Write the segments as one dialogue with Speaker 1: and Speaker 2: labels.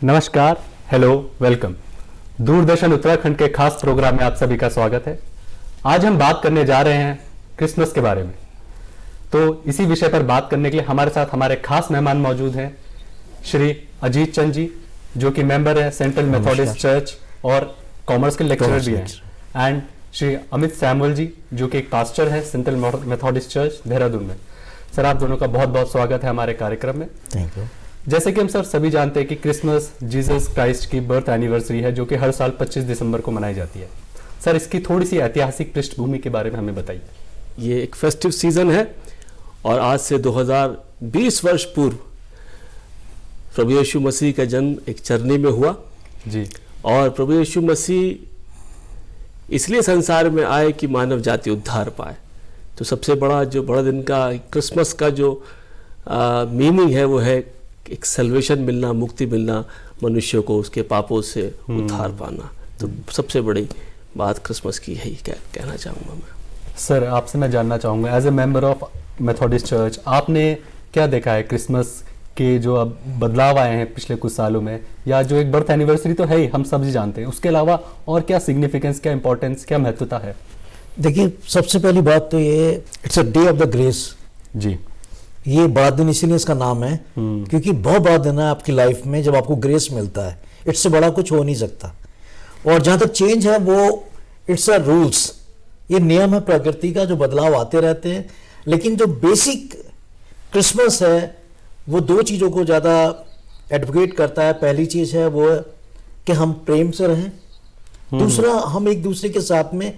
Speaker 1: नमस्कार, hello, welcome. Doordarshan Uttarakhand के खास प्रोग्राम में आप सभी का स्वागत है। आज हम बात करने जा रहे हैं क्रिसमस के बारे में। तो इसी विषय पर बात करने के लिए हमारे साथ हमारे खास मेहमान मौजूद हैं, श्री अजीत चंद जी, जो कि मेंबर है सेंट्रल मेथोडिस्ट चर्च और कॉमर्स के लेक्चरर भी हैं, एंड श्री अमित सैमुअल जी, जो कि एक पास्टर है सेंट्रल मेथोडिस्ट चर्च देहरादून में। सर, आप दोनों का बहुत बहुत स्वागत है हमारे कार्यक्रम में।
Speaker 2: Thank you.
Speaker 1: जैसे कि हम सभी जानते हैं कि क्रिसमस जीसस क्राइस्ट की बर्थ एनिवर्सरी है, जो कि हर साल 25 दिसंबर को मनाई जाती है। सर, इसकी थोड़ी सी ऐतिहासिक पृष्ठभूमि के बारे में हमें बताइए।
Speaker 2: ये एक फेस्टिव सीजन है और आज से 2020 वर्ष पूर्व प्रभु यीशु मसीह का जन्म एक चरनी में हुआ
Speaker 1: जी।
Speaker 2: और प्रभु यीशु मसीह इसलिए संसार में आए कि मानव जाति उद्धार पाए। तो सबसे बड़ा दिन का क्रिसमस का जो मीनिंग है वो है एक सल्वेशन मिलना, मुक्ति मिलना, मनुष्य को उसके पापों से उद्धार पाना। तो सबसे बड़ी बात क्रिसमस की है, कहना चाहूँगा मैं।
Speaker 1: सर, आपसे मैं जानना चाहूँगा, as a member of Methodist church, आपने क्या देखा है क्रिसमस के जो अब बदलाव आए हैं पिछले कुछ सालों में, या जो एक बर्थ एनिवर्सरी तो है ही, हम सब जानते हैं, उसके अलावा और क्या सिग्निफिकेंस, क्या इंपॉर्टेंस, क्या महत्वता है?
Speaker 3: देखिए, सबसे पहली बात तो ये it's a day of the grace
Speaker 1: जी।
Speaker 3: ये बड़ा दिन इसीलिए इसका नाम है क्योंकि बहुत बड़ा दिन है आपकी लाइफ में जब आपको ग्रेस मिलता है। इससे बड़ा कुछ हो नहीं सकता। और जहाँ तक चेंज है वो इट्स अ रूल्स, ये नियम है प्रकृति का, जो बदलाव आते रहते हैं। लेकिन जो बेसिक क्रिसमस है वो दो चीज़ों को ज़्यादा एडवोकेट करता है। पहली चीज़ है वो कि हम प्रेम से रहें, दूसरा हम एक दूसरे के साथ में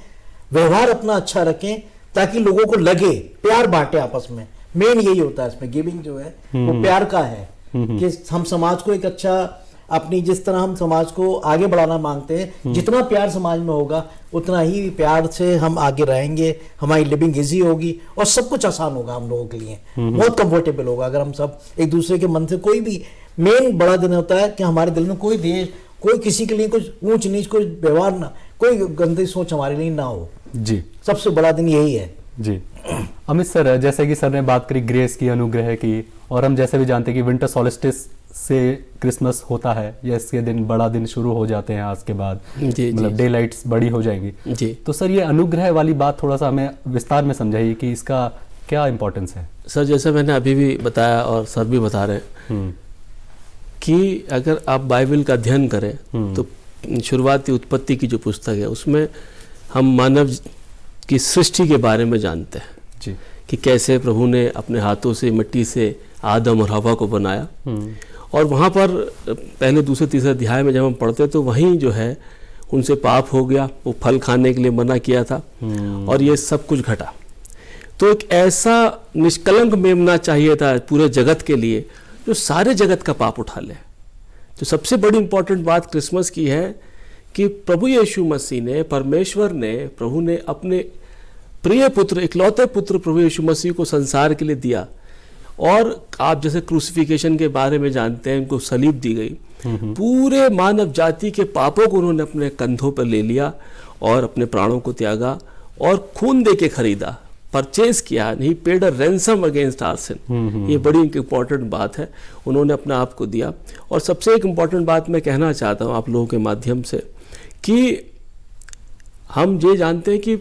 Speaker 3: व्यवहार अपना अच्छा रखें ताकि लोगों को लगे, प्यार बांटे आपस में। मेन यही होता है इसमें, गिविंग जो है वो प्यार का है कि हम समाज को एक अच्छा, अपनी जिस तरह हम समाज को आगे बढ़ाना मांगते हैं, जितना प्यार समाज में होगा उतना ही प्यार से हम आगे रहेंगे, हमारी लिविंग इजी होगी और सब कुछ आसान होगा हम लोगों के लिए, बहुत कंफर्टेबल होगा अगर हम सब एक दूसरे के मन से। कोई भी मेन बड़ा दिन होता है कि हमारे दिल में कोई देश, कोई किसी के लिए कुछ ऊंच नीच, कोई व्यवहार ना, कोई गंदी सोच हमारे लिए ना हो
Speaker 1: जी।
Speaker 3: सबसे बड़ा दिन यही है
Speaker 1: जी। अमित सर, जैसे कि सर ने बात करी ग्रेस की, अनुग्रह की, और हम जैसे भी जानते हैं कि विंटर सॉल्स्टिस से क्रिसमस होता है, या इसके दिन बड़ा दिन शुरू हो जाते हैं आज के बाद, मतलब डे लाइट्स बड़ी हो जाएंगी जी। तो सर, ये अनुग्रह वाली बात थोड़ा सा हमें विस्तार में समझाइए कि इसका क्या इंपॉर्टेंस है?
Speaker 2: सर, जैसे मैंने अभी भी बताया और सर भी बता रहे हैं कि अगर आप बाइबल का अध्ययन करें तो शुरुआती उत्पत्ति की जो पुस्तक है उसमें हम मानव की सृष्टि के बारे में जानते हैं
Speaker 1: जी,
Speaker 2: कि कैसे प्रभु ने अपने हाथों से मिट्टी से आदम और हवा को बनाया। और वहाँ पर पहले दूसरे तीसरे अध्याय में जब हम पढ़ते तो वहीं जो है उनसे पाप हो गया, वो फल खाने के लिए मना किया था और ये सब कुछ घटा। तो एक ऐसा निष्कलंक मेमना चाहिए था पूरे जगत के लिए जो सारे जगत का पाप उठा ले। तो सबसे बड़ी इंपॉर्टेंट बात क्रिसमस की है कि प्रभु यीशु मसीह ने, परमेश्वर ने, प्रभु ने अपने प्रिय पुत्र, इकलौते पुत्र प्रभु यीशु मसीह को संसार के लिए दिया। और आप जैसे क्रूसिफिकेशन के बारे में जानते हैं, उनको सलीब दी गई, पूरे मानव जाति के पापों को उन्होंने अपने कंधों पर ले लिया और अपने प्राणों को त्यागा और खून दे के खरीदा, परचेज किया, he paid a ransom against our sin. ये बड़ी इंपॉर्टेंट बात है, उन्होंने अपने आप को दिया। और सबसे एक इम्पॉर्टेंट बात मैं कहना चाहता हूँ आप लोगों के माध्यम से कि हम ये जानते हैं कि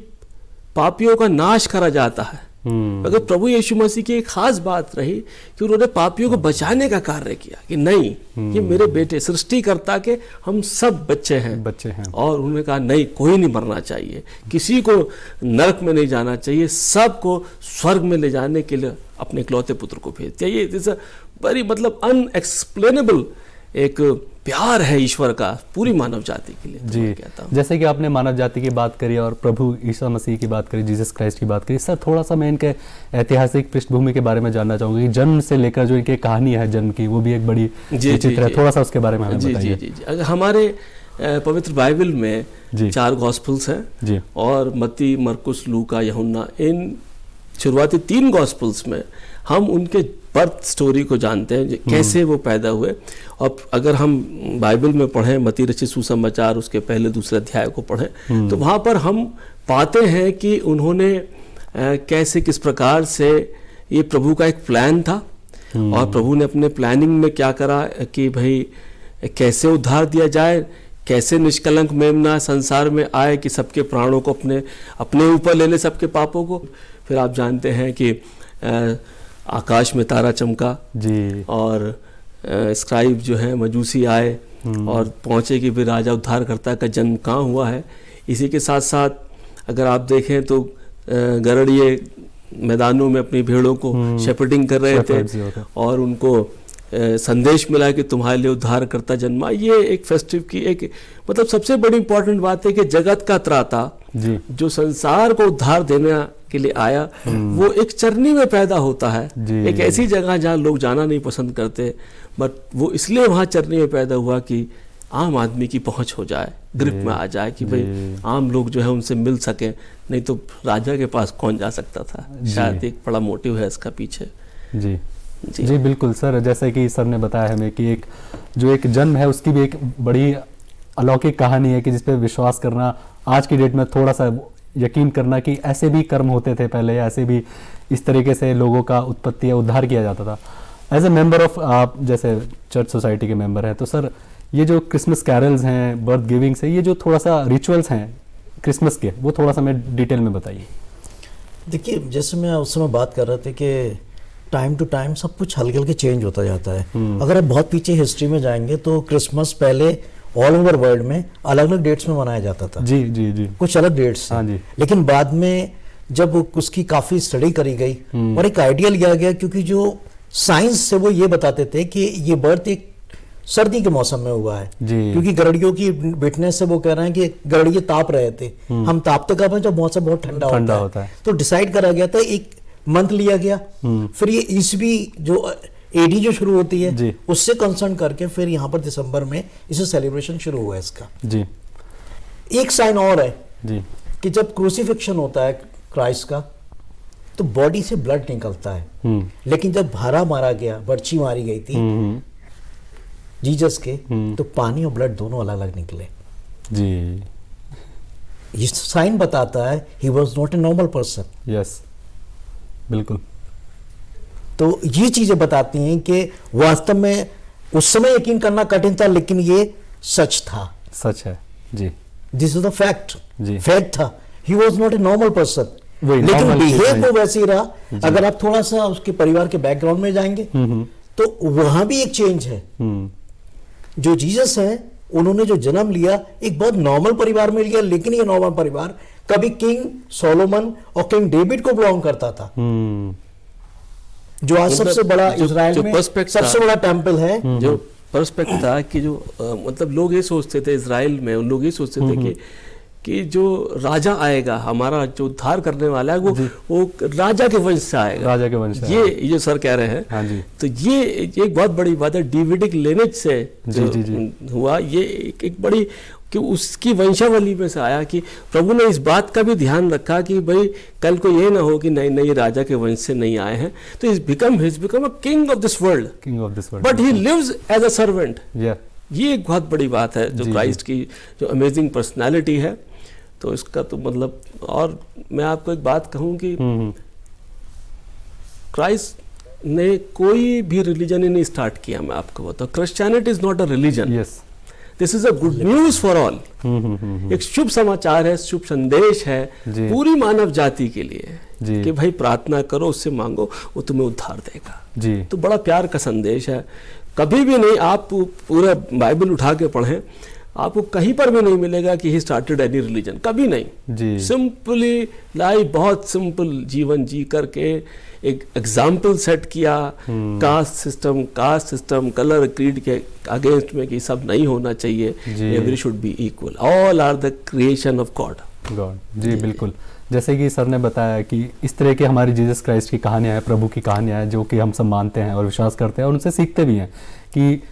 Speaker 2: पापियों का नाश करा जाता है, मगर प्रभु यीशु मसीह की एक खास बात रही कि उन्होंने पापियों को बचाने का कार्य किया कि नहीं, ये मेरे बेटे, सृष्टिकर्ता के हम सब बच्चे हैं। और उन्होंने कहा नहीं, कोई नहीं मरना चाहिए, किसी को नरक में नहीं जाना चाहिए, सबको स्वर्ग में ले जाने के लिए अपने इकलौते पुत्र को भेज दिया। ये बड़ी मतलब अनएक्सप्लेनेबल एक प्यार है ईश्वर का पूरी मानव जाति के लिए।
Speaker 1: जी, कहता हूँ जैसे कि आपने मानव जाति की बात करी और प्रभु ईसा मसीह की बात करी, जीसस क्राइस्ट की बात करी। सर, थोड़ा सा मैं इनके ऐतिहासिक पृष्ठभूमि के बारे में जानना चाहूँगा कि जन्म से लेकर जो इनकी कहानी है जन्म की, वो भी एक बड़ी चित्र है। थोड़ा सा उसके बारे में हमें बताइए।
Speaker 2: जी। अगर हमारे पवित्र बाइबल में 4 गॉस्पल्स हैं और मत्ती, मरकुस, लूका, यूहन्ना, इन शुरुआती 3 गॉस्पल्स में हम उनके बर्थ स्टोरी को जानते हैं, कैसे वो पैदा हुए। और अगर हम बाइबल में पढ़ें, मत्ती रचित सुसमाचार उसके पहले दूसरे अध्याय को पढ़ें तो वहाँ पर हम पाते हैं कि उन्होंने कैसे किस प्रकार से ये प्रभु का एक प्लान था। और प्रभु ने अपने प्लानिंग में क्या करा कि भाई कैसे उद्धार दिया जाए, कैसे निष्कलंक मेमना संसार में आए कि सबके प्राणों को अपने ऊपर ले ले, सबके पापों को। फिर आप जानते हैं कि आकाश में तारा चमका
Speaker 1: जी,
Speaker 2: और स्क्राइब जो है मजूसी आए और पहुँचे कि भी राजा उद्धारकर्ता का जन्म कहाँ हुआ है। इसी के साथ साथ अगर आप देखें तो गरड़िए मैदानों में अपनी भेड़ों को शेपर्डिंग कर रहे थे और उनको संदेश मिला कि तुम्हारे लिए उद्धारकर्ता जन्मा। ये एक फेस्टिव की एक मतलब सबसे बड़ी इंपॉर्टेंट बात है कि जगत का त्राता
Speaker 1: जी,
Speaker 2: जो संसार को उद्धार देने के लिए आया वो एक चरनी में पैदा होता है, एक ऐसी जगह जहाँ लोग जाना नहीं पसंद करते, बट वो इसलिए वहाँ चरनी में पैदा हुआ कि आम आदमी की पहुंच हो जाए, ग्रिप में आ जाए कि भाई आम लोग जो है उनसे मिल सके। नहीं तो राजा के पास कौन जा सकता था। शायद एक बड़ा मोटिव है इसका पीछे।
Speaker 1: जी जी बिल्कुल सर, जैसे कि सर ने बताया हमें कि एक जो एक जन्म है उसकी भी एक बड़ी अलौकिक कहानी है कि जिस पे विश्वास करना आज की डेट में थोड़ा सा यकीन करना कि ऐसे भी कर्म होते थे पहले, ऐसे भी इस तरीके से लोगों का उत्पत्ति या उद्धार किया जाता था। एज ए मेंबर ऑफ, आप जैसे चर्च सोसाइटी के मेंबर हैं, तो सर ये जो क्रिसमस कैरल्स हैं, बर्थ गिविंग से, ये जो थोड़ा सा रिचुअल्स हैं क्रिसमस के, वो थोड़ा सा हमें डिटेल में बताइए।
Speaker 3: देखिए, जैसे मैं उस समय बात कर रहा था कि टाइम टू टाइम सब कुछ हल्के हल्के चेंज होता जाता है। अगर आप बहुत पीछे हिस्ट्री में जाएंगे तो क्रिसमस पहले ऑल ओवर वर्ल्ड में अलग अलग डेट्स में मनाया जाता था।
Speaker 1: जी जी जी,
Speaker 3: कुछ अलग डेट्स।
Speaker 1: हाँ जी।
Speaker 3: लेकिन बाद में जब उसकी काफी स्टडी करी गई और एक आइडिया लिया गया, क्योंकि जो साइंस से वो ये बताते थे कि ये बर्थ एक सर्दी के मौसम में हुआ है, क्योंकि गरड़ियों की विटनेस से वो कह रहे हैं कि गरड़िए ताप रहे थे। हम तापते कब हैं जब मौसम बहुत ठंडा होता है। तो डिसाइड करा गया था, एक मंथ लिया गया। फिर ये ईसवी जो एडी जो शुरू होती है उससे कंसर्न करके फिर यहाँ पर दिसंबर में इसे सेलिब्रेशन शुरू हुआ है इसका।
Speaker 1: जी,
Speaker 3: एक साइन और है
Speaker 1: जी
Speaker 3: कि जब क्रूसिफिक्शन होता है क्राइस्ट का तो बॉडी से ब्लड निकलता है, लेकिन जब भारा मारा गया, बर्ची मारी गई थी जीसस के, तो पानी और ब्लड दोनों अलग अलग निकले।
Speaker 1: जी,
Speaker 3: ये साइन बताता है ही was not a normal person.
Speaker 1: Yes, बिल्कुल।
Speaker 3: तो ये चीजें बताती हैं कि वास्तव में उस समय यकीन करना कठिन था, लेकिन ये सच था,
Speaker 1: सच है। जी,
Speaker 3: दिस इज द फैक्ट।
Speaker 1: जी,
Speaker 3: फैक्ट था, he was not a normal person, लेकिन बिहेव वो वैसे ही रहा। अगर आप थोड़ा सा उसके परिवार के बैकग्राउंड में जाएंगे तो वहां भी एक चेंज है। जो जीसस है उन्होंने जो जन्म लिया एक बहुत नॉर्मल परिवार में लिया, लेकिन ये नॉर्मल परिवार कभी किंग सोलोमन और किंग डेविड को बिलोंग करता था, जो आज सबसे बड़ा इजराइल में सबसे बड़ा टेम्पल है।
Speaker 2: जो पर्सपेक्ट था कि जो मतलब लोग ये सोचते थे इजराइल में, उन लोग ये सोचते थे कि जो राजा आएगा, हमारा जो उद्धार करने वाला है वो राजा के वंश से आएगा,
Speaker 1: राजा के वंश से।
Speaker 2: ये सर कह रहे हैं।
Speaker 1: हाँ जी।
Speaker 2: तो ये एक बहुत बड़ी बात है, डेविडिक लिनेज से जो हुआ, ये एक बड़ी कि उसकी वंशावली में से आया कि प्रभु ने इस बात का भी ध्यान रखा कि भाई कल को ये ना हो कि नहीं राजा के वंश से नहीं आए हैं, तो is become a king of this world, but he lives as a servant. ये एक बहुत बड़ी बात है जो क्राइस्ट की जो अमेजिंग पर्सनालिटी है। तो इसका तो मतलब, और मैं आपको एक बात कहूं कि क्राइस्ट ने कोई भी रिलीजन ही नहीं स्टार्ट किया। मैं आपको बताऊं, Christianity is not a religion, this is a good news for all. एक शुभ समाचार है, शुभ संदेश है पूरी मानव जाति के लिए कि भाई प्रार्थना करो, उससे मांगो, वो तुम्हें उद्धार देगा। तो बड़ा प्यार का संदेश है। कभी भी नहीं आप पूरा बाइबल उठा के पढ़ें, आपको कहीं पर भी नहीं मिलेगा कि ही स्टार्टेड एनी रिलीजन, कभी नहीं। सिंपली लाइफ, बहुत सिंपल जीवन जी करके एक एग्जाम्पल सेट किया। कास्ट सिस्टम कलर क्रीड के अगेंस्ट में कि सब नहीं होना चाहिए, every should be equal, all are the creation of God.
Speaker 1: जी बिल्कुल, जैसे कि सर ने बताया कि इस तरह की हमारी जीसस क्राइस्ट की कहानियां हैं, प्रभु की कहानियां हैं, जो कि हम सब मानते हैं और विश्वास करते हैं और उनसे सीखते भी हैं कि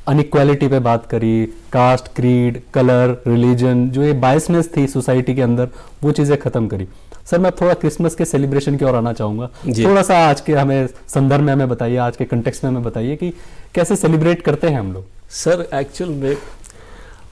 Speaker 1: अनइक्वालिटी पे बात करी, कास्ट, क्रीड, कलर, रिलीजन, जो ये बायसनेस थी सोसाइटी के अंदर, वो चीज़ें ख़त्म करी। सर मैं थोड़ा क्रिसमस के सेलिब्रेशन की ओर आना चाहूँगा, थोड़ा सा आज के हमें संदर्भ में हमें बताइए, आज के कंटेक्स्ट में हमें बताइए कि कैसे सेलिब्रेट करते हैं हम लोग।
Speaker 2: सर एक्चुअल में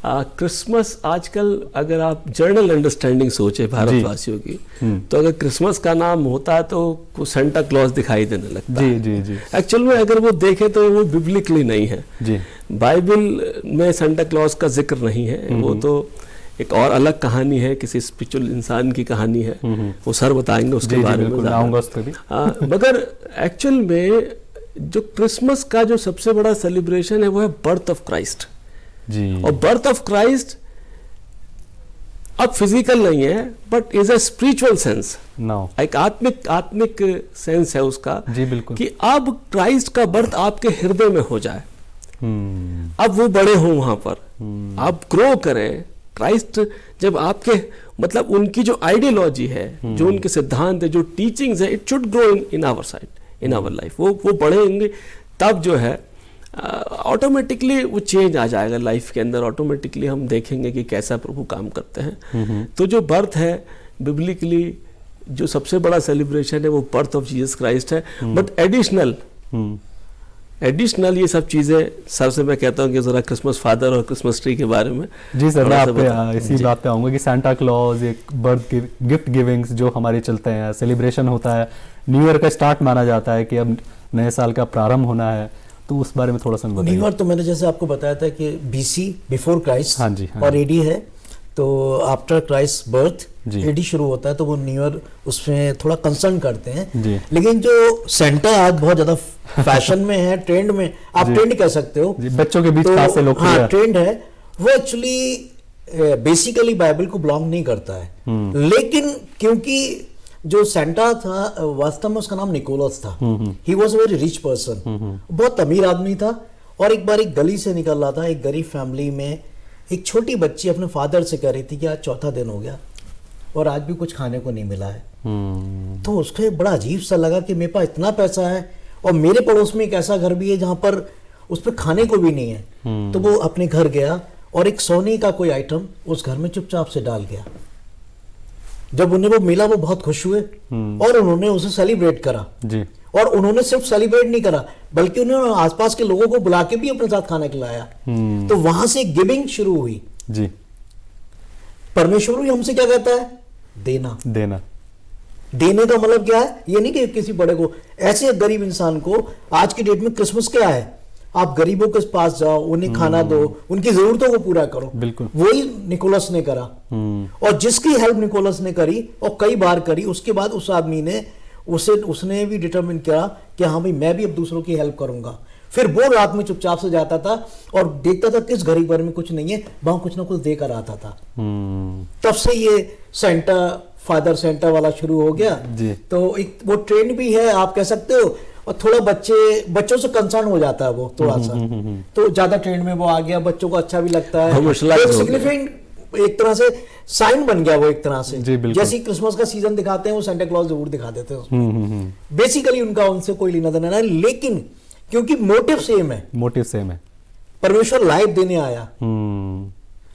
Speaker 2: क्रिसमस आजकल अगर आप जनरल अंडरस्टैंडिंग सोचे भारतवासियों की, तो अगर क्रिसमस का नाम होता है तो सेंटा क्लॉज दिखाई देने लगता है।
Speaker 1: जी जी।
Speaker 2: एक्चुअल में अगर वो देखें तो वो बिब्लिकली नहीं है
Speaker 1: जी।
Speaker 2: बाइबल में सेंटा क्लॉज का जिक्र नहीं है, वो तो एक और अलग कहानी है, किसी स्पिरिचुअल इंसान की कहानी है, वो सर बताएंगे उसके बारे में ज़्यादा। मगर एक्चुअल में जो क्रिसमस का जो सबसे बड़ा सेलिब्रेशन है वो है बर्थ ऑफ क्राइस्ट
Speaker 1: जी।
Speaker 2: और बर्थ ऑफ क्राइस्ट अब फिजिकल नहीं है but is a spiritual sense, एक आत्मिक सेंस है उसका
Speaker 1: जी, बिल्कुल।
Speaker 2: कि अब क्राइस्ट का बर्थ आपके हृदय में हो जाए, अब वो बड़े हों वहां पर, आप ग्रो करें। क्राइस्ट जब आपके मतलब उनकी जो आइडियोलॉजी है, जो उनके सिद्धांत है, जो टीचिंग्स है, it should grow in our side, in our life. वो बढ़ेंगे तब जो है ऑटोमेटिकली वो चेंज आ जाएगा लाइफ के अंदर। ऑटोमेटिकली हम देखेंगे कि कैसा प्रभु काम करते हैं। तो जो बर्थ है बिब्लिकली जो सबसे बड़ा सेलिब्रेशन है वो बर्थ ऑफ जीसस क्राइस्ट है। बट एडिशनल ये सब चीज़ें सर से मैं कहता हूँ कि ज़रा क्रिसमस फादर और क्रिसमस ट्री के बारे में।
Speaker 1: जी सर, मैं आप पे इसी बात पे आऊँगा कि सेंटा क्लॉज, एक बर्थ गिफ्ट गिविंग्स जो हमारे चलते हैं, सेलिब्रेशन होता है, न्यू ईयर का स्टार्ट माना जाता है कि अब नए साल का प्रारंभ होना है, तो उस बारे में थोड़ा सा बताइए।
Speaker 3: न्यू ईयर तो मैंने जैसे आपको बताया था कि BC बिफोर क्राइस्ट,
Speaker 1: हाँ जी,
Speaker 3: और AD है तो आफ्टर क्राइस्ट बर्थ AD शुरू होता है, तो वो न्यू ईयर उसमें थोड़ा कंसर्न करते हैं। लेकिन जो सेंटा आज बहुत ज्यादा फैशन में है, ट्रेंड में, आप ट्रेंड कह सकते हो,
Speaker 1: बच्चों के बीच खास से लोग,
Speaker 3: हाँ ट्रेंड है, वो एक्चुअली बेसिकली बाइबल को बिलोंग नहीं करता है। लेकिन क्योंकि जो सेंटा था वास्तव में उसका नाम निकोलस था, he was a very rich person, बहुत अमीर आदमी था। और एक बार एक गली से निकल रहा था, एक गरीब फैमिली में एक छोटी बच्ची अपने फादर से कह रही थी कि आज चौथा दिन हो गया और आज भी कुछ खाने को नहीं मिला है। तो उसको बड़ा अजीब सा लगा कि मेरे पास इतना पैसा है और मेरे पड़ोस में एक ऐसा घर भी है जहां पर उस पर खाने को भी नहीं है। तो वो अपने घर गया और एक सोने का कोई आइटम उस घर में चुपचाप से डाल गया। जब उन्हें वो मिला वो बहुत खुश हुए और उन्होंने उसे सेलिब्रेट करा जी। और उन्होंने सिर्फ सेलिब्रेट नहीं करा बल्कि उन्होंने आसपास के लोगों को बुला के भी अपने साथ खाना खिलाया। तो वहां से गिविंग शुरू हुई जी। परमेश्वर भी हमसे क्या कहता है? देना। देने का मतलब क्या है? ये नहीं कि किसी बड़े को, ऐसे गरीब इंसान को, आज की डेट में क्रिसमस क्या है, आप गरीबों के पास जाओ, उन्हें खाना दो, उनकी जरूरतों को पूरा करो। बिल्कुल वही निकोलस ने करा। और जिसकी हेल्प निकोलस ने करी और कई बार करी, उसके बाद उस आदमी ने उसने भी डिटरमिन किया कि हाँ भाई मैं भी अब दूसरों की हेल्प करूंगा। फिर वो रात में चुपचाप से जाता था और देखता था किस गरीब घर में कुछ नहीं है, वहां कुछ ना कुछ देकर आता था। तब से ये सेंटा, फादर सेंटा वाला शुरू हो गया जी। तो एक वो ट्रेंड भी है आप कह सकते हो, और थोड़ा बच्चों से कंसर्न हो जाता है वो थोड़ा सा, तो ज्यादा ट्रेंड में वो आ गया, बच्चों को अच्छा भी लगता है, सिग्निफिकेंट एक तरह से साइन बन गया वो एक तरह से। जैसे क्रिसमस का सीजन दिखाते हैं वो सेंटा क्लॉज जरूर दिखा देते हैं। बेसिकली उनका उनसे कोई लेना देना नहीं, लेकिन क्योंकि मोटिव सेम है, परमेश्वर लाइफ देने आया,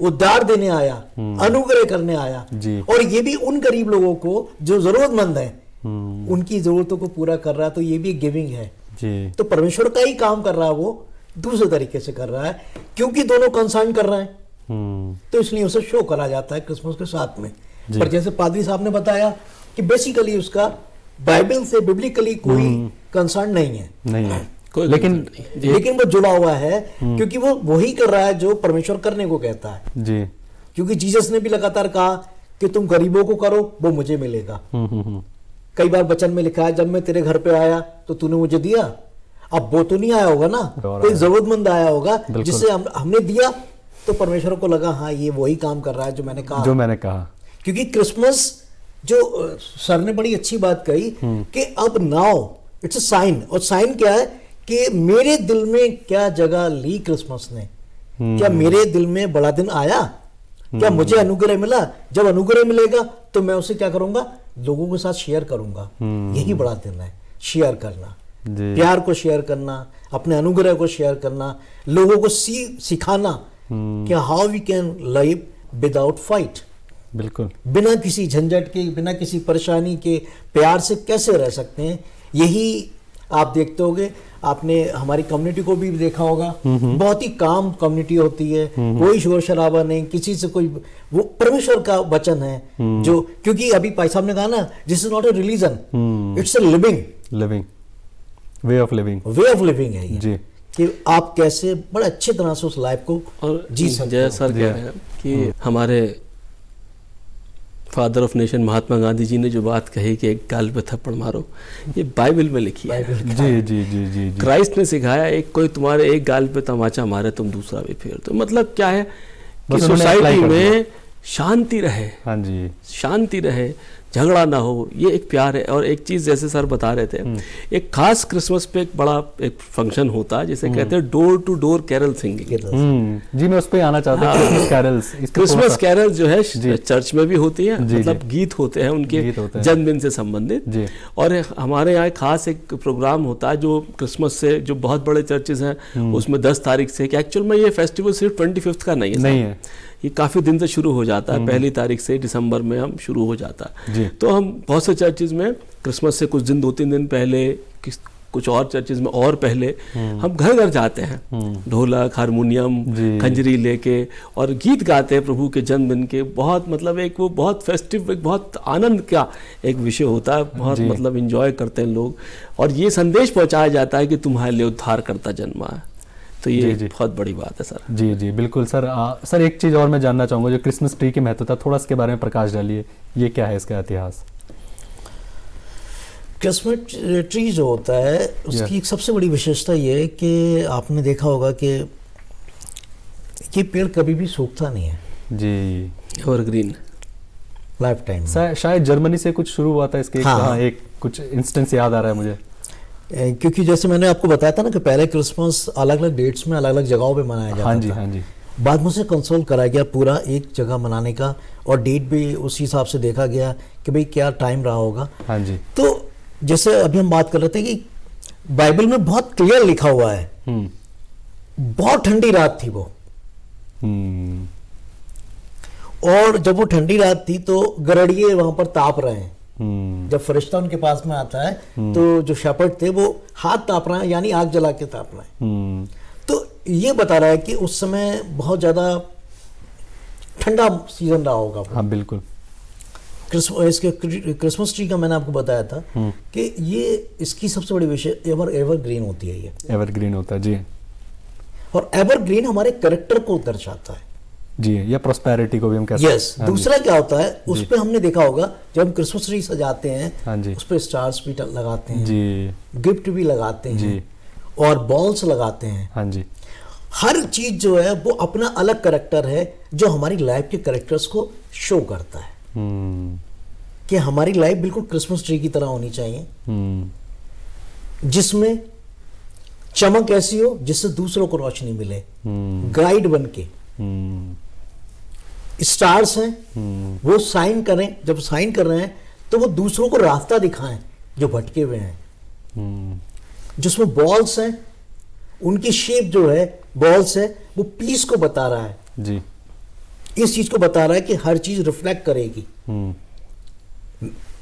Speaker 3: उद्धार देने आया, अनुग्रह करने आया जी। और ये भी उन गरीब लोगों को जो जरूरतमंद है उनकी जरूरतों को पूरा कर रहा है, तो ये भी गिविंग है जी। तो परमेश्वर का ही काम कर रहा है, वो दूसरे तरीके से कर रहा है क्योंकि दोनों कंसर्न कर रहे हैं, तो इसलिए उसे शो करा जाता है क्रिसमस के साथ में। पर जैसे पादरी साहब ने बताया कि बेसिकली उसका बाइबल से बिब्लिकली कोई कंसर्न नहीं है। लेकिन वो जुड़ा हुआ है क्योंकि वो वही कर रहा है जो परमेश्वर करने को कहता है जी। क्योंकि जीसस ने भी लगातार कहा कि तुम गरीबों को करो वो मुझे मिलेगा। कई बार वचन में लिखा है जब मैं तेरे घर पे आया तो तूने मुझे दिया। अब वो तो नहीं आया होगा ना, कोई जरूरतमंद आया होगा जिससे हमने दिया, तो परमेश्वर को लगा हाँ ये वही काम कर रहा है जो मैंने कहा। क्योंकि क्रिसमस जो सर ने बड़ी अच्छी बात कही कि अब नाउ इट्स अ साइन, और साइन क्या है कि मेरे दिल में क्या जगह ली क्रिसमस ने, क्या मेरे दिल में बड़ा दिन आया, क्या मुझे अनुग्रह मिला। जब अनुग्रह मिलेगा तो मैं उसे क्या करूंगा, लोगों के साथ शेयर करूंगा। यही बड़ा दिन है, शेयर करना, प्यार को शेयर करना, अपने अनुग्रह को शेयर करना, लोगों को सिखाना कि how we can live without fight, बिल्कुल बिना किसी झंझट के, बिना किसी परेशानी के प्यार से कैसे रह सकते हैं। यही आप देखते होगे आपने हमारी कम्युनिटी को भी देखा होगा, बहुत ही काम कम्युनिटी होती है, कोई शोर शराबा नहीं, किसी से कोई, वो परमेश्वर का वचन है जो, क्योंकि अभी भाई साहब ने कहा ना, this is not a religion, it's a living
Speaker 1: way of living
Speaker 3: है ये।
Speaker 1: जी।
Speaker 3: कि आप कैसे बड़े अच्छे तरह से उस लाइफ को
Speaker 2: और
Speaker 3: जी सकते
Speaker 2: जय
Speaker 3: हो।
Speaker 2: सर कह रहे हैं कि हमारे father of nation Mahatma Gandhi ji ने जो बात कही कि एक गाल पे थप्पड़ मारो, ये बाइबल में लिखी है।
Speaker 1: जी जी जी जी।
Speaker 2: क्राइस्ट ने सिखाया, एक कोई तुम्हारे एक गाल पे तमाचा मारे तुम दूसरा भी फेर दो। मतलब क्या है कि
Speaker 1: बस उन्होंने apply
Speaker 2: सोसाइटी
Speaker 1: कर दिया।
Speaker 2: में शांति रहे,
Speaker 1: हाँ जी।
Speaker 2: शांति रहे, झगड़ा ना हो, ये एक प्यार है। और एक चीज जैसे सर बता रहे थे, एक खास क्रिसमस पे एक बड़ा एक फंक्शन होता है जिसे कहते हैं door to door carol singing.
Speaker 1: जी, मैं उस पे आना चाहता हूँ। क्रिसमस कैरल्स,
Speaker 2: क्रिसमस कैरल जो है चर्च में भी होती है,
Speaker 1: जी,
Speaker 2: मतलब
Speaker 1: जी।
Speaker 2: गीत होते हैं उनके
Speaker 1: गीत होते हैं।
Speaker 2: जन्मदिन से संबंधित।
Speaker 1: जी।
Speaker 2: और हमारे यहाँ खास एक प्रोग्राम होता है जो क्रिसमस से, जो बहुत बड़े चर्चेज हैं उसमें 10 तारीख से, कि एक्चुअल में ये फेस्टिवल सिर्फ 25 का नहीं है,
Speaker 1: नहीं है,
Speaker 2: ये काफ़ी दिन से शुरू हो जाता है। 1 तारीख से दिसंबर में हम शुरू हो जाता
Speaker 1: जी।
Speaker 2: है। तो हम बहुत से चर्चेज में क्रिसमस से कुछ दिन, 2-3 दिन पहले, कुछ और चर्चेज में और पहले हम घर घर जाते हैं, ढोलक, हारमोनियम,
Speaker 1: जी।
Speaker 2: खंजरी लेके, और गीत गाते हैं प्रभु के जन्मदिन के। बहुत मतलब एक वो बहुत फेस्टिव, एक बहुत आनंद का एक विषय होता है, बहुत
Speaker 1: जी।
Speaker 2: मतलब इंजॉय करते हैं लोग। और ये संदेश पहुंचाया जाता है कि तुम्हारे लिए उद्धार करता जन्मा है। तो ये
Speaker 1: जी, जी।
Speaker 2: बहुत बड़ी बात है सर।
Speaker 1: जी जी बिल्कुल सर। सर एक चीज़ और मैं जानना चाहूँगा, जो क्रिसमस ट्री की महत्वता, थोड़ा इसके बारे में प्रकाश डालिए। ये क्या है इसका इतिहास?
Speaker 3: क्रिसमस ट्री जो होता है उसकी एक सबसे बड़ी विशेषता ये है कि आपने देखा होगा कि ये पेड़ कभी भी सूखता नहीं है
Speaker 1: जी।
Speaker 2: Evergreen
Speaker 3: life time.
Speaker 1: शायद जर्मनी से कुछ शुरू हुआ था इसके।
Speaker 3: हाँ।
Speaker 1: एक कुछ इंस्टेंस याद आ रहा है मुझे।
Speaker 3: क्योंकि जैसे मैंने आपको बताया था ना कि पहले क्रिसमस अलग अलग डेट्स में अलग अलग जगहों पे मनाया जाता
Speaker 1: हाँ जी,
Speaker 3: था।
Speaker 1: हाँ जी।
Speaker 3: बाद में उसे कंसोल करा गया पूरा एक जगह मनाने का, और डेट भी उस हिसाब से देखा गया कि भाई क्या टाइम रहा होगा।
Speaker 1: हाँ जी।
Speaker 3: तो जैसे अभी हम बात कर रहे थे कि बाइबल में बहुत क्लियर लिखा हुआ है, बहुत ठंडी रात थी वो, और जब वो ठंडी रात थी तो गरड़िए वहां पर ताप रहे हैं। जब फरिश्ता उनके पास में आता है तो जो शेपर्ड थे वो हाथ ताप रहे हैं, यानी आग जला के ताप रहे हैं। तो ये बता रहा है कि उस समय बहुत ज्यादा ठंडा सीजन रहा होगा।
Speaker 1: हाँ बिल्कुल।
Speaker 3: इसके क्रिसमस ट्री का मैंने आपको बताया था कि ये इसकी सबसे बड़ी विषय एवरग्रीन होती है। ये
Speaker 1: एवरग्रीन होता है जी।
Speaker 3: और एवरग्रीन हमारे कैरेक्टर को दर्शाता है
Speaker 1: जी, या प्रोस्पेरिटी को भी हम कहते हैं।
Speaker 3: यस। दूसरा क्या होता है, उस पे हमने देखा होगा जब हम क्रिसमस ट्री सजाते हैं,
Speaker 1: हाँ जी।
Speaker 3: उस पे स्टार्स भी लगाते हैं
Speaker 1: जी,
Speaker 3: गिफ्ट भी लगाते हैं
Speaker 1: जी।
Speaker 3: और बॉल्स लगाते हैं।
Speaker 1: हाँ जी।
Speaker 3: हर चीज जो है वो अपना अलग करेक्टर है जो हमारी लाइफ के करेक्टर्स को शो करता है कि हमारी लाइफ बिल्कुल क्रिसमस ट्री की तरह होनी चाहिए, जिसमें चमक ऐसी हो जिससे दूसरों को रोशनी मिले, गाइड बन के। स्टार्स हैं वो साइन करें, जब साइन कर रहे हैं तो वो दूसरों को रास्ता दिखाएं जो भटके हुए हैं। जिसमें बॉल्स हैं, उनकी शेप जो है बॉल्स है, वो पीस को बता रहा है
Speaker 1: जी।
Speaker 3: इस चीज को बता रहा है कि हर चीज रिफ्लेक्ट करेगी।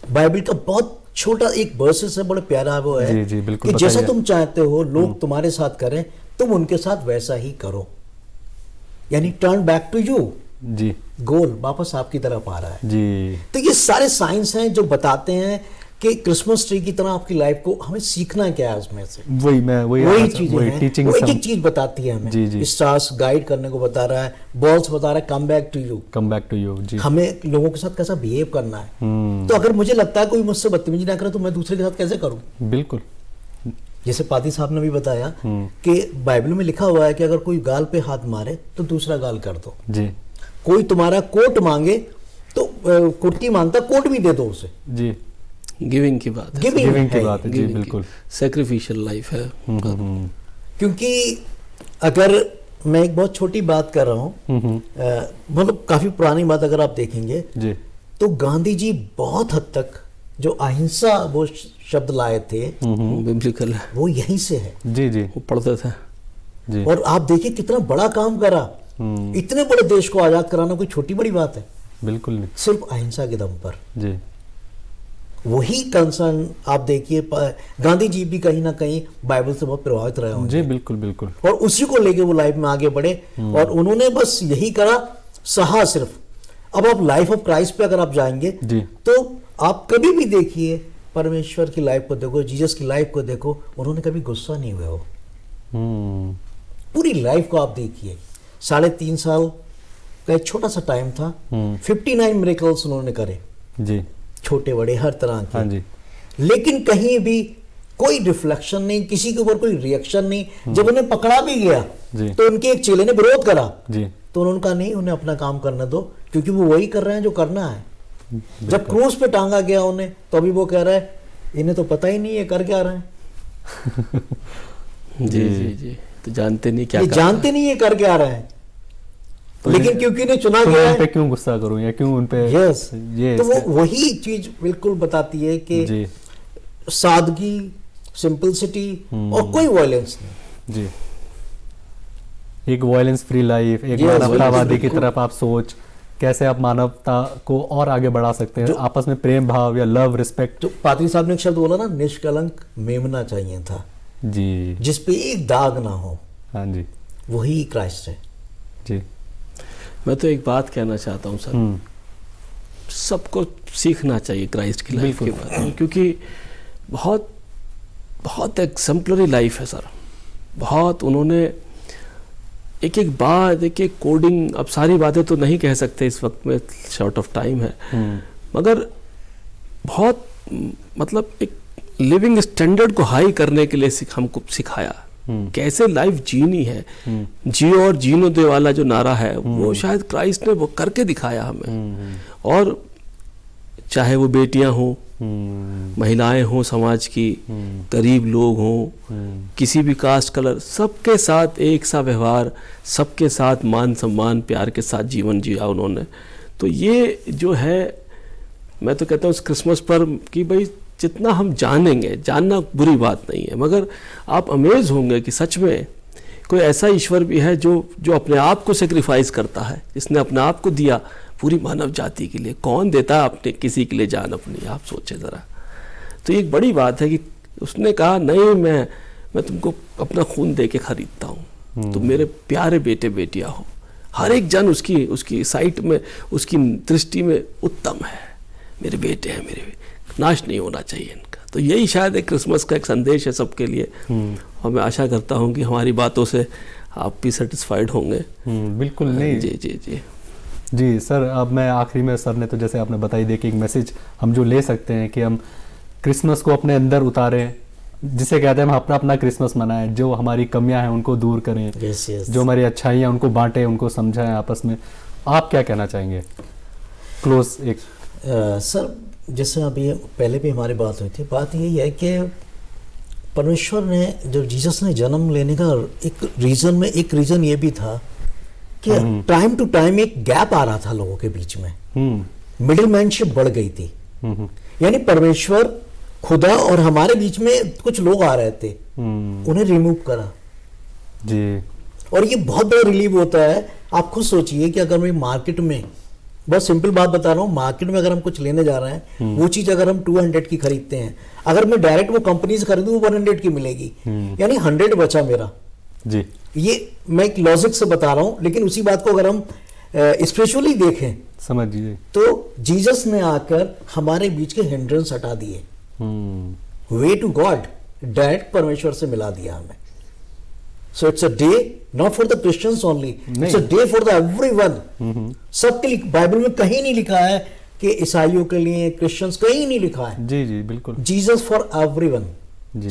Speaker 3: बाइबल का बहुत छोटा एक वर्सेस है, बड़ा प्यारा वो है
Speaker 1: जी, जी, बिल्कुल
Speaker 3: कि जैसा
Speaker 1: बताइए।
Speaker 3: तुम चाहते हो लोग तुम्हारे साथ करें, तुम उनके साथ वैसा ही करो, यानी टर्न बैक टू यू।
Speaker 1: जी
Speaker 3: गोल वापस आपकी तरफ आ रहा है।
Speaker 1: जी।
Speaker 3: तो ये सारे साइंस हैं जो बताते हैं कि क्रिसमस ट्री की तरह आपकी लाइफ को हमें सीखना क्या है उसमें से। वही चीजें हैं,
Speaker 1: टीचिंग
Speaker 3: वो एक एक चीज बताती है
Speaker 1: जी, जी।
Speaker 3: हमें। स्टार्स गाइड करने को बता रहा है, बॉल्स बता रहा है come back to you,
Speaker 1: come back to you. जी।
Speaker 3: हमें लोगों के साथ कैसा बिहेव करना है। तो अगर मुझे लगता है कोई मुझसे बदतमीजी ना करे तो मैं दूसरे के साथ कैसे करूं।
Speaker 1: बिल्कुल।
Speaker 3: जैसे पादी साहब ने भी बताया कि बाइबल में लिखा हुआ है कि अगर कोई गाल पे हाथ मारे तो दूसरा गाल कर दो।
Speaker 1: जी
Speaker 3: कोई तुम्हारा कोट मांगे तो कुर्ती मांगता कोट भी दे दो उसे।
Speaker 1: जी।
Speaker 2: गिविंग की बात है,
Speaker 1: गिविंग की बात है जी, बिल्कुल।
Speaker 2: सैक्रिफिशियल लाइफ है।
Speaker 3: क्योंकि अगर मैं एक बहुत छोटी बात कर रहा हूँ, मतलब काफी पुरानी बात अगर आप देखेंगे
Speaker 1: जी।
Speaker 3: तो गांधी जी बहुत हद तक जो अहिंसा वो शब्द लाए थे
Speaker 2: बिब्लिकल है,
Speaker 3: वो यहीं से है।
Speaker 1: जी जी
Speaker 2: वो पढ़ते थे
Speaker 1: जी।
Speaker 3: और आप देखिए कितना बड़ा काम करा, इतने बड़े देश को आजाद कराना कोई छोटी बड़ी बात है,
Speaker 1: बिल्कुल नहीं।
Speaker 3: सिर्फ अहिंसा के दम पर।
Speaker 1: जी।
Speaker 3: वही कंसर्न आप देखिए, गांधी जी भी कहीं ना कहीं बाइबल से बहुत प्रभावित रहे होंगे।
Speaker 1: जी बिल्कुल बिल्कुल।
Speaker 3: और उसी को लेके वो लाइफ में आगे बढ़े और उन्होंने बस यही करा, सहा सिर्फ। अब आप लाइफ ऑफ क्राइस्ट पे अगर आप जाएंगे
Speaker 1: जी।
Speaker 3: तो आप कभी भी देखिए परमेश्वर की लाइफ को देखो, जीसस की लाइफ को देखो, उन्होंने कभी गुस्सा नहीं हुए हो। पूरी लाइफ को आप देखिए, 3.5 साल का एक छोटा सा टाइम था, 59 मिरेकल्स उन्होंने करे
Speaker 1: जी,
Speaker 3: छोटे बड़े हर तरह के।
Speaker 1: हाँ जी।
Speaker 3: लेकिन कहीं भी कोई रिफ्लेक्शन नहीं, किसी के ऊपर कोई रिएक्शन नहीं। जब उन्हें पकड़ा भी गया
Speaker 1: जी।
Speaker 3: तो उनके एक चेले ने विरोध करा
Speaker 1: जी।
Speaker 3: तो उन्होंने कहा नहीं, उन्हें अपना काम करने दो, क्योंकि वो वही कर रहे हैं जो करना है। जब क्रूस पे टांगा गया उन्हें, तो अभी वो कह रहा है इन्हें तो पता ही नहीं है कर क्या रहे हैं।
Speaker 2: जी जी जी, तो जानते नहीं क्या
Speaker 3: ये
Speaker 2: कर रहे हैं।
Speaker 3: जानते नहीं है कर क्या रहे हैं, लेकिन क्योंकि इन्हें चुना
Speaker 1: तो
Speaker 3: गया
Speaker 1: उन पे
Speaker 3: है।
Speaker 1: क्यों गुस्सा करूं या क्यों उन पे
Speaker 3: यस,
Speaker 1: ये
Speaker 3: तो वो वही चीज बिल्कुल बताती है कि
Speaker 1: जी
Speaker 3: सादगी, सिंपलिसिटी और कोई वायलेंस नहीं।
Speaker 1: जी, एक वायलेंस फ्री लाइफ, एक
Speaker 3: Yes,
Speaker 1: मानवतावादी की
Speaker 3: बिल्कुल।
Speaker 1: तरफ आप सोच, कैसे आप मानवता को और आगे बढ़ा सकते हैं, आपस में प्रेम भाव या लव रिस्पेक्ट।
Speaker 3: तो पादरी साहब ने एक शब्द बोला ना, निष्कलंक मेमना चाहिए था,
Speaker 1: जी
Speaker 3: जिस पे एक दाग ना हो,
Speaker 1: हाँ जी
Speaker 3: वही क्राइस्ट है।
Speaker 1: जी।
Speaker 2: मैं तो एक बात कहना चाहता हूँ सर, सबको सीखना चाहिए क्राइस्ट की लाइफ के बारे में, क्योंकि बहुत बहुत एग्जाम्पलरी लाइफ है सर। बहुत उन्होंने एक एक बात, एक एक कोडिंग, अब सारी बातें तो नहीं कह सकते इस वक्त में, शॉर्ट ऑफ टाइम है, मगर बहुत मतलब एक लिविंग स्टैंडर्ड को हाई करने के लिए हमको सिखाया कैसे लाइफ जीनी है। जियो और जीनो दे वाला जो नारा है वो शायद क्राइस्ट ने वो करके दिखाया हमें। और चाहे वो बेटियां हों, महिलाएं हों समाज की, गरीब लोग हों, किसी भी कास्ट कलर, सबके साथ एक सा व्यवहार, सबके साथ मान सम्मान प्यार के साथ जीवन जिया उन्होंने। तो ये जो है, मैं तो कहता हूँ इस क्रिसमस पर कि भाई जितना हम जानेंगे, जानना बुरी बात नहीं है, मगर आप अमेज होंगे कि सच में कोई ऐसा ईश्वर भी है जो अपने आप को सेक्रीफाइस करता है, जिसने अपने आप को दिया पूरी मानव जाति के लिए। कौन देता है अपने किसी के लिए जान अपनी, आप सोचे ज़रा। तो एक बड़ी बात है कि उसने कहा नहीं, मैं तुमको अपना खून दे के खरीदता हूँ, तुम मेरे प्यारे बेटे बेटियाँ हो। हर एक जन उसकी साइट में, उसकी दृष्टि में उत्तम है, मेरे बेटे हैं, मेरे नाश नहीं होना चाहिए इनका। तो यही शायद एक क्रिसमस का एक संदेश है सबके लिए। और मैं आशा करता हूँ कि हमारी बातों से आप भी सेटिस्फाइड होंगे।
Speaker 1: बिल्कुल नहीं।
Speaker 2: जी जी जी
Speaker 1: जी सर, अब मैं आखिरी में, सर ने तो जैसे आपने बताई दे कि एक मैसेज हम जो ले सकते हैं कि हम क्रिसमस को अपने अंदर उतारें, जिसे कहते हैं हम अपना अपना क्रिसमस मनाएं, जो हमारी कमियां हैं उनको दूर करें,
Speaker 3: yes, yes.
Speaker 1: जो हमारी अच्छाइयाँ उनको बांटें, उनको समझाएं आपस में। आप क्या कहना चाहेंगे क्लोज एक?
Speaker 3: सर, जैसे अभी पहले भी हमारी बात हुई थी, बात यही है कि परमेश्वर ने, जब जीसस ने जन्म लेने का एक रीज़न ये भी था कि टाइम टू टाइम एक गैप आ रहा था लोगों के बीच में, मिडिल मैनशिप बढ़ गई थी। यानी परमेश्वर खुदा और हमारे बीच में कुछ लोग आ रहे थे, उन्हें रिमूव करा
Speaker 1: जी।
Speaker 3: और ये बहुत बड़ा रिलीव होता है। आप खुद सोचिए कि अगर मैं मार्केट में, बहुत सिंपल बात बता रहा हूँ, मार्केट में अगर हम कुछ लेने जा रहे हैं, वो चीज अगर हम 200 की खरीदते हैं, अगर मैं डायरेक्ट वो कंपनी से खरीदूं, वो 100 की मिलेगी, यानी 100 बचा मेरा
Speaker 1: जी।
Speaker 3: ये मैं एक लॉजिक से बता रहा हूं, लेकिन उसी बात को अगर हम स्पिरिचुअली देखें,
Speaker 1: समझिए,
Speaker 3: तो जीसस ने आकर हमारे बीच के हिंड्रेंस हटा दिए, वे टू गॉड, डायरेक्ट परमेश्वर से मिला दिया हमें। So it's a day not for the Christians only, it's a day for the everyone. सबके लिए, बाइबल में कहीं नहीं लिखा है कि ईसाइयों के लिए, क्रिश्चियंस, कहीं नहीं लिखा है।
Speaker 1: जी जी बिल्कुल।
Speaker 3: जीसस फॉर एवरीवन,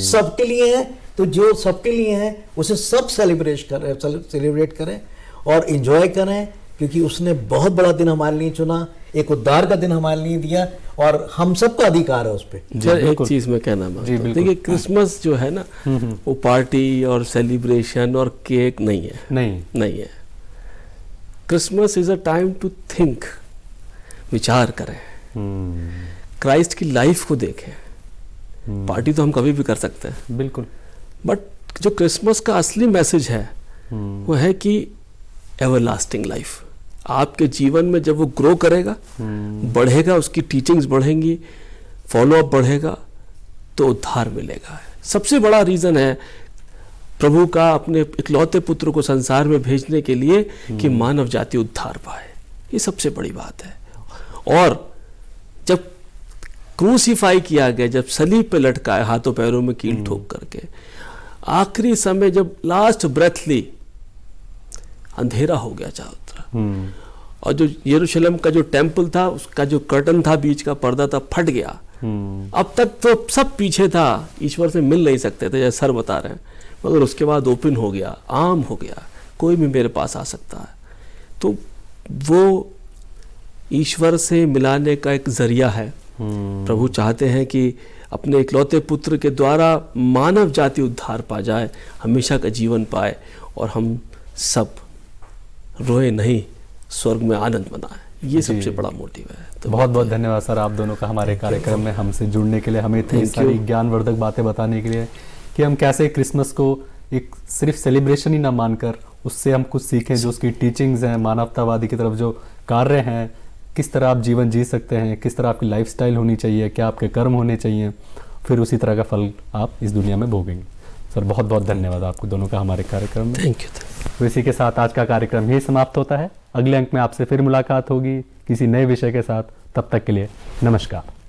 Speaker 3: सबके लिए है। तो जो सबके लिए है उसे सब सेलिब्रेट करें और एंजॉय करें, क्योंकि उसने बहुत बड़ा दिन हमारे लिए चुना, एक उद्धार का दिन हमारे लिए दिया, और हम सबका अधिकार है उस पर।
Speaker 2: सर एक चीज मैं कहना मांगता हूं, देखिए क्रिसमस जो है ना, वो पार्टी और सेलिब्रेशन और केक नहीं है, नहीं है। Christmas is a time to think, विचार करें, क्राइस्ट की लाइफ को देखें। पार्टी तो हम कभी भी कर सकते हैं,
Speaker 1: बिल्कुल,
Speaker 2: बट जो क्रिसमस का असली मैसेज है वो है कि एवरलास्टिंग लाइफ। आपके जीवन में जब वो ग्रो करेगा, बढ़ेगा, उसकी टीचिंग्स बढ़ेंगी, फॉलोअप बढ़ेगा तो उद्धार मिलेगा। सबसे बड़ा रीज़न है प्रभु का अपने इकलौते पुत्र को संसार में भेजने के लिए कि मानव जाति उद्धार पाए। ये सबसे बड़ी बात है। और जब क्रूसीफाई किया गया, जब सलीब पे लटकाया हाथों पैरों में कील ठोक करके, आखिरी समय जब लास्ट ब्रेथ ली, अंधेरा हो गया चारों तरफ। और जो यरूशलेम का जो टेम्पल था, उसका जो कर्टन था, बीच का पर्दा था, फट गया। अब तक तो सब पीछे था, ईश्वर से मिल नहीं सकते थे, जैसे सर बता रहे हैं, मगर उसके बाद ओपन हो गया, आम हो गया, कोई भी मेरे पास आ सकता है। तो वो ईश्वर से मिलाने का एक जरिया है। प्रभु चाहते हैं कि अपने इकलौते पुत्र के द्वारा मानव जाति उद्धार पा जाए, हमेशा का जीवन पाए, और हम सब रोए नहीं, स्वर्ग में आनंद मनाए। ये सबसे बड़ा मोटिव है। तो
Speaker 1: बहुत बहुत धन्यवाद सर आप दोनों का हमारे कार्यक्रम में हमसे जुड़ने के लिए, हमें इतनी सारी ज्ञानवर्धक बातें बताने के लिए कि हम कैसे क्रिसमस को एक सिर्फ सेलिब्रेशन ही ना मानकर उससे हम कुछ सीखें, जो उसकी टीचिंग्स हैं, मानवतावादी की तरफ जो कार्य हैं, किस तरह आप जीवन जी सकते हैं, किस तरह आपकी लाइफस्टाइल होनी चाहिए, क्या आपके कर्म होने चाहिए, फिर उसी तरह का फल आप इस दुनिया में भोगेंगे। सर बहुत बहुत धन्यवाद आपको दोनों का हमारे कार्यक्रम में।
Speaker 2: Thank you.
Speaker 1: तो इसी के साथ आज का कार्यक्रम यही समाप्त होता है। अगले अंक में आपसे फिर मुलाकात होगी किसी नए विषय के साथ। तब तक के लिए नमस्कार।